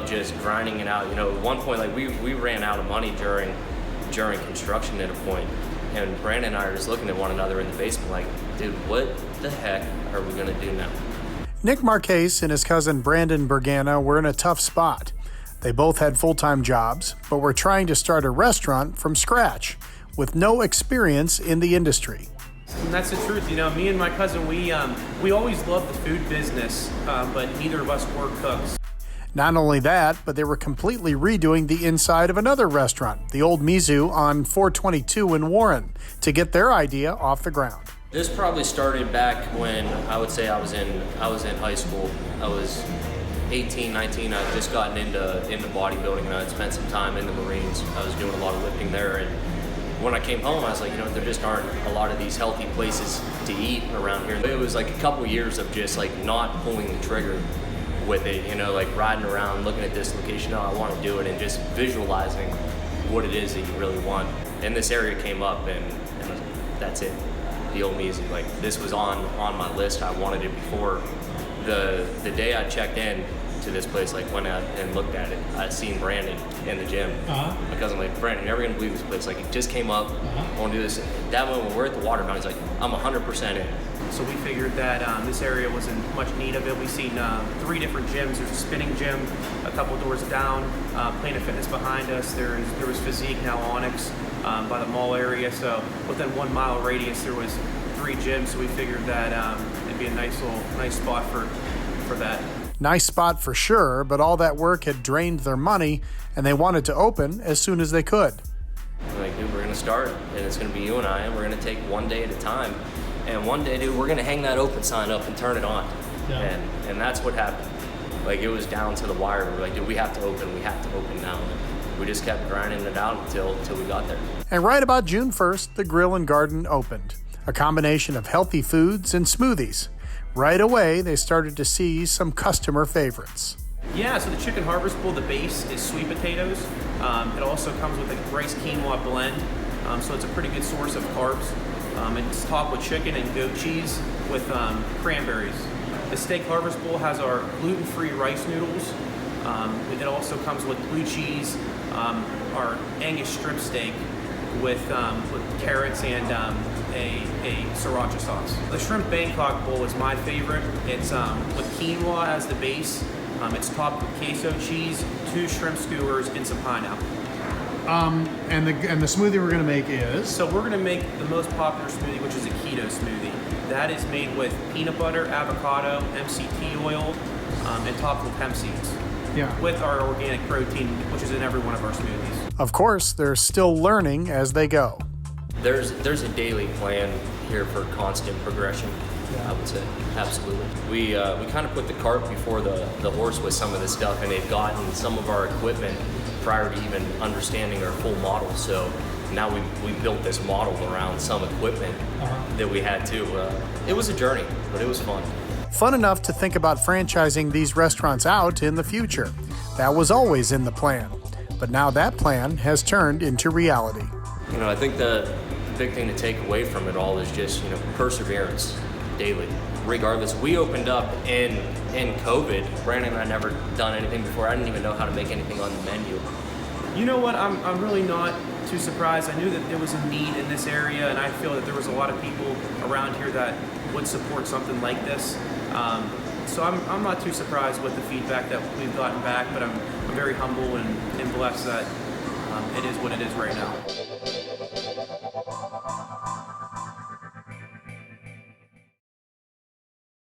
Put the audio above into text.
just grinding it out. You know, at one point, like we ran out of money during construction at a point, and Brandon and I are just looking at one another in the basement like, dude, what the heck are we gonna do now? Nick Marquez and his cousin Brandon Bergana were in a tough spot. They both had full-time jobs, but were trying to start a restaurant from scratch with no experience in the industry. And that's the truth. You know, me and my cousin, we always loved the food business, but neither of us were cooks. Not only that, but they were completely redoing the inside of another restaurant, the Old Mizu on 422 in Warren, to get their idea off the ground. This probably started back when I would say I was in high school. I was 18, 19. I had just gotten into bodybuilding, and I had spent some time in the Marines. I was doing a lot of lifting there, and when I came home, I was like, you know, there just aren't a lot of these healthy places to eat around here. It was like a couple years of just like not pulling the trigger with it, you know, like riding around, looking at this location, oh, I want to do it, and just visualizing what it is that you really want. And this area came up, and that's it. The Old Mizu, like this was on my list. I wanted it before the day I checked in to this place. Like went out and looked at it. I seen Brandon in the gym because I'm like, Brandon, you're never gonna believe this place. Like it just came up. I want to do this. That one when we're at the water fountain, he's like, I'm 100% in. So we figured that this area was in much need of it. We've seen 3 different gyms. There's a spinning gym a couple doors down, Planet Fitness behind us. There was Physique, now Onyx, by the mall area. So within 1 mile radius, there was 3 gyms. So we figured that it'd be a nice spot for that. Nice spot for sure, but all that work had drained their money, and they wanted to open as soon as they could. I'm like, dude, we're gonna start, and it's gonna be you and I, and we're gonna take one day at a time. And one day, dude, we're gonna hang that open sign up and turn it on. Yeah. And that's what happened. Like it was down to the wire. We're like, dude, we have to open now. And we just kept grinding it out until we got there. And right about June 1st, the Grill and Garden opened. A combination of healthy foods and smoothies. Right away, they started to see some customer favorites. Yeah, so the chicken harvest bowl, the base is sweet potatoes. It also comes with a rice quinoa blend, so it's a pretty good source of carbs. It's topped with chicken and goat cheese with cranberries. The steak harvest bowl has our gluten-free rice noodles. It also comes with blue cheese, our Angus strip steak with carrots and a sriracha sauce. The shrimp Bangkok bowl is my favorite. It's with quinoa as the base. It's topped with queso cheese, 2 shrimp skewers, and some pineapple. And the smoothie we're gonna make is? So we're gonna make the most popular smoothie, which is a keto smoothie. That is made with peanut butter, avocado, MCT oil, and topped with hemp seeds. Yeah. With our organic protein, which is in every one of our smoothies. Of course, they're still learning as they go. There's a daily plan here for constant progression. I would say, absolutely. We kind of put the cart before the horse with some of this stuff, and they've gotten some of our equipment prior to even understanding our full model. So now we built this model around some equipment that we had too. It was a journey, but it was fun. Fun enough to think about franchising these restaurants out in the future. That was always in the plan. But now that plan has turned into reality. You know, I think the big thing to take away from it all is just, you know, perseverance daily. Regardless, we opened up in COVID. Brandon and I never done anything before. I didn't even know how to make anything on the menu. You know what? I'm really not too surprised. I knew that there was a need in this area, and I feel that there was a lot of people around here that would support something like this. So I'm not too surprised with the feedback that we've gotten back, but I'm very humble and blessed that it is what it is right now.